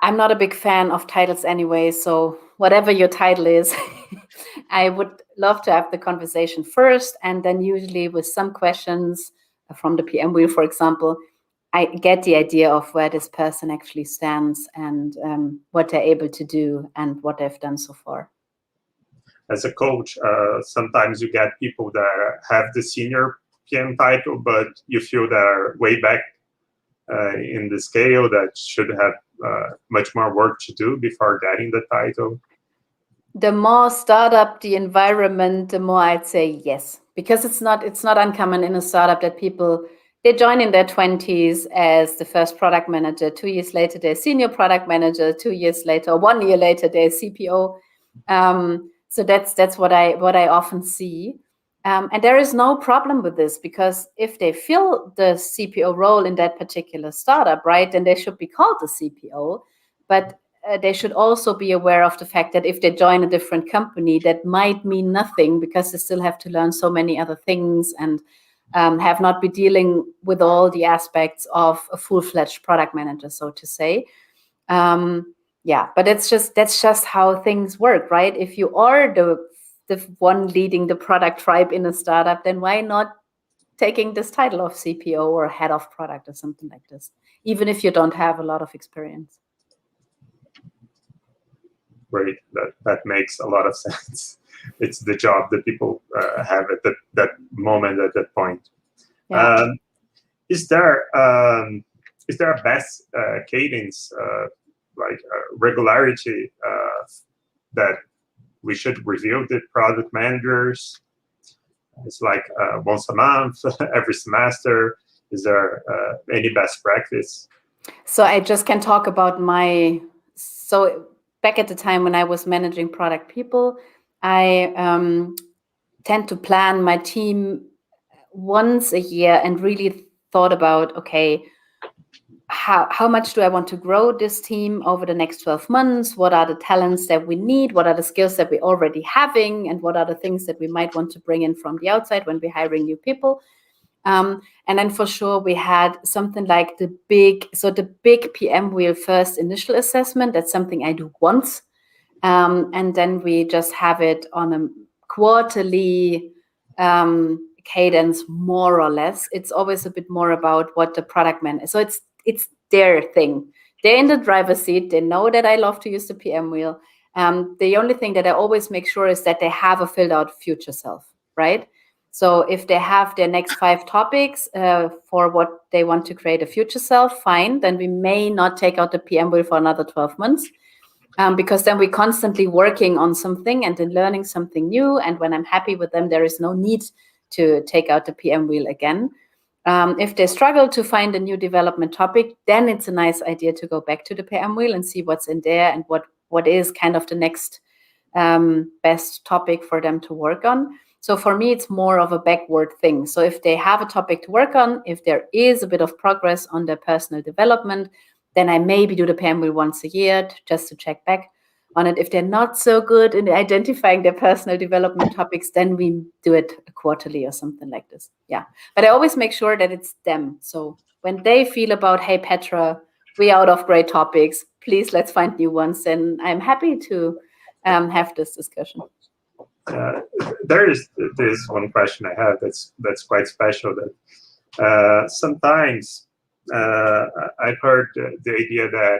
I'm not a big fan of titles anyway. So whatever your title is, I would love to have the conversation first, and then usually with some questions from the PMWheel, for example, I get the idea of where this person actually stands and what they're able to do and what they've done so far. As a coach, sometimes you get people that have the senior PM title, but you feel they're way back in the scale, that should have much more work to do before getting the title. The more startup the environment, the more I'd say yes, because it's not uncommon in a startup that people they join in their 20s as the first product manager. 2 years later, they're senior product manager. 2 years later, or 1 year later, they're CPO. So that's what I often see. And there is no problem with this, because if they fill the CPO role in that particular startup, right, then they should be called the CPO. But they should also be aware of the fact that if they join a different company, that might mean nothing, because they still have to learn so many other things and have not been dealing with all the aspects of a full-fledged product manager, so to say. Yeah, but that's just how things work, right? If you are the one leading the product tribe in a startup, then why not taking this title of CPO or head of product or something like this, even if you don't have a lot of experience? Great, that makes a lot of sense. It's the job that people have at that moment, at that point. Yeah. Is there a best cadence, like regularity, that we should review the product managers? It's like once a month, every semester. Is there any best practice? So I just can talk about back at the time when I was managing product people, I tend to plan my team once a year and really thought about, okay, how much do I want to grow this team over the next 12 months? What are the talents that we need? What are the skills that we're already having? And what are the things that we might want to bring in from the outside when we're hiring new people? And then for sure, we had something like the big PMWheel first initial assessment. That's something I do once. And then we just have it on a quarterly cadence, more or less. It's always a bit more about what the product man. So it's their thing. They're in the driver's seat. They know that I love to use the PMWheel. The only thing that I always make sure is that they have a filled out future self, right? So if they have their next 5 topics for what they want to create a future self, fine. Then we may not take out the PMWheel for another 12 months. Because then we're constantly working on something and then learning something new. And when I'm happy with them, there is no need to take out the PMWheel again. If they struggle to find a new development topic, then it's a nice idea to go back to the PMWheel and see what's in there and what is kind of the next best topic for them to work on. So for me, it's more of a backward thing. So if they have a topic to work on, if there is a bit of progress on their personal development, then I maybe do the PMWheel once a year just to check back on it. If they're not so good in identifying their personal development topics, then we do it quarterly or something like this. Yeah, but I always make sure that it's them. So when they feel about, hey, Petra, we're out of great topics, please let's find new ones, then I'm happy to have this discussion. There's one question I have that's quite special. That sometimes I've heard the idea that,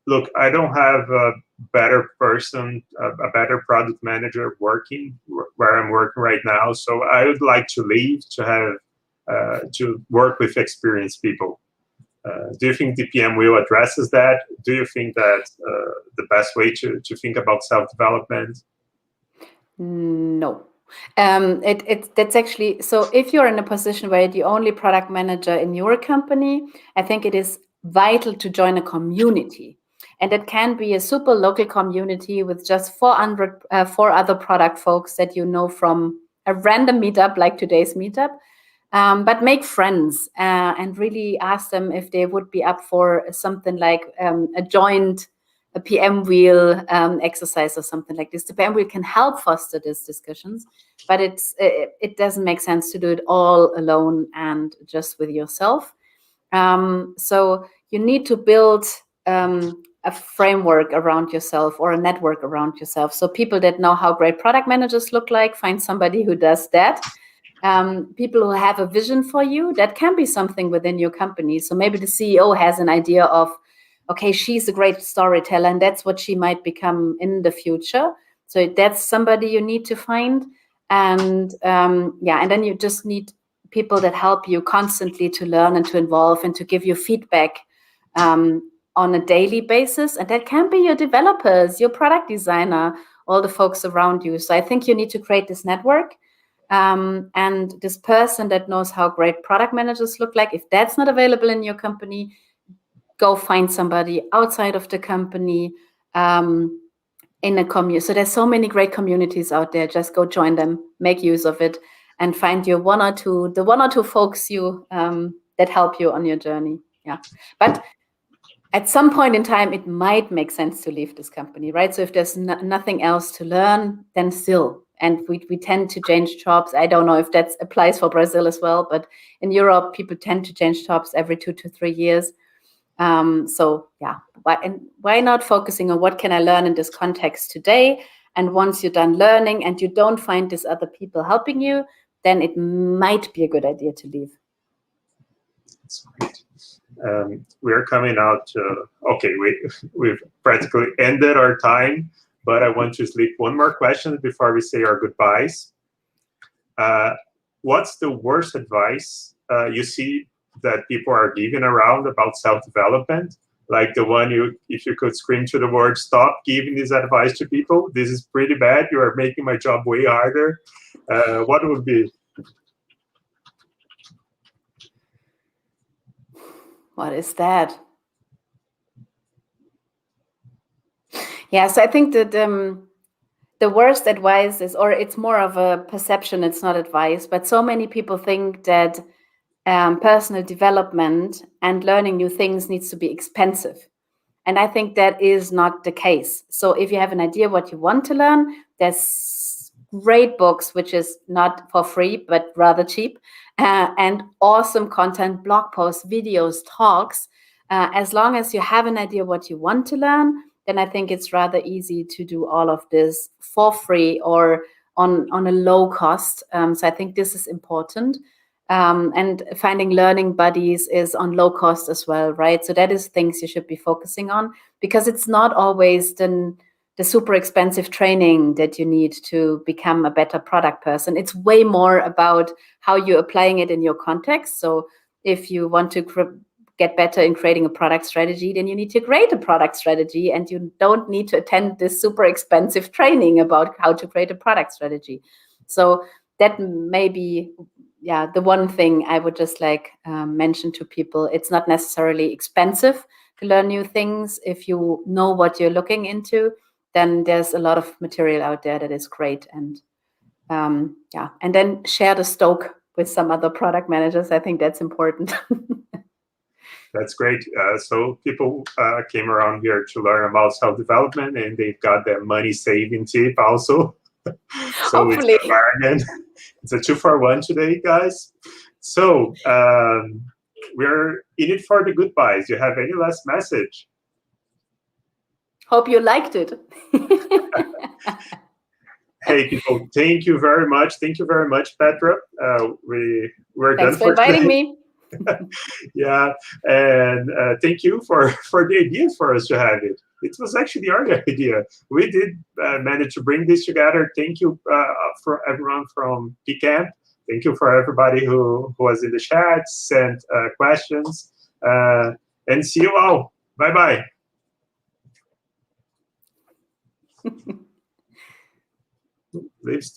look, I don't have a better person, a better product manager working where I'm working right now, so I would like to leave to have to work with experienced people. Do you think the PMWheel addresses that? Do you think that the best way to think about self-development? No. That's actually, so if you're in a position where you're the only product manager in your company, I think it is vital to join a community. And it can be a super local community with just 4 other product folks that you know from a random meetup like today's meetup. But make friends and really ask them if they would be up for something like a joint PMWheel exercise or something like this. The PMWheel can help foster these discussions, but it doesn't make sense to do it all alone and just with yourself. So you need to build a framework around yourself or a network around yourself. So people that know how great product managers look like, find somebody who does that. People who have a vision for you, that can be something within your company. So maybe the CEO has an idea of, okay, she's a great storyteller and that's what she might become in the future. So that's somebody you need to find. And and then you just need people that help you constantly to learn and to evolve and to give you feedback on a daily basis. And that can be your developers, your product designer, all the folks around you. So I think you need to create this network. And this person that knows how great product managers look like, if that's not available in your company, go find somebody outside of the company, in a community. So there's so many great communities out there. Just go join them, make use of it, and find your one or two folks that help you on your journey. Yeah, but at some point in time, it might make sense to leave this company, right? So if there's nothing else to learn, then still. And we tend to change jobs. I don't know if that applies for Brazil as well, but in Europe, people tend to change jobs every 2 to 3 years. So yeah, why not focusing on what can I learn in this context today? And once you're done learning and you don't find these other people helping you, then it might be a good idea to leave. That's great. We're coming out to, okay, we've practically ended our time, but I want to slip one more question before we say our goodbyes. What's the worst advice you see that people are giving around about self-development? Like the one if you could scream to the world, stop giving this advice to people. This is pretty bad. You are making my job way harder. What would be? What is that? Yeah, so I think that the worst advice is, or it's more of a perception, it's not advice, but so many people think that personal development and learning new things needs to be expensive. And I think that is not the case. So if you have an idea what you want to learn, there's great books, which is not for free, but rather cheap, and awesome content, blog posts, videos, talks. As long as you have an idea what you want to learn, then I think it's rather easy to do all of this for free or on a low cost. So I think this is important. And finding learning buddies is on low cost as well, right? So that is things you should be focusing on, because it's not always the super expensive training that you need to become a better product person. It's way more about how you're applying it in your context. So if you want to get better in creating a product strategy, then you need to create a product strategy, and you don't need to attend this super expensive training about how to create a product strategy. So that may be, yeah, the one thing I would just mention to people. It's not necessarily expensive to learn new things. If you know what you're looking into, then there's a lot of material out there that is great. And yeah, and then share the stoke with some other product managers. I think that's important. That's great. So people came around here to learn about self-development, and they've got their money saving tip also. So hopefully. It's a bargain. It's a 2-for-1 today, guys. So we're in it for the goodbyes. Do you have any last message? Hope you liked it. Hey, people, thank you very much. Thank you very much, Petra. We're Thanks done for inviting today. me. Yeah, and thank you for the ideas for us to have it. It was actually our idea. We did manage to bring this together. Thank you for everyone from PCamp. Thank you for everybody who was in the chat, sent questions, and see you all. Bye-bye. Leaves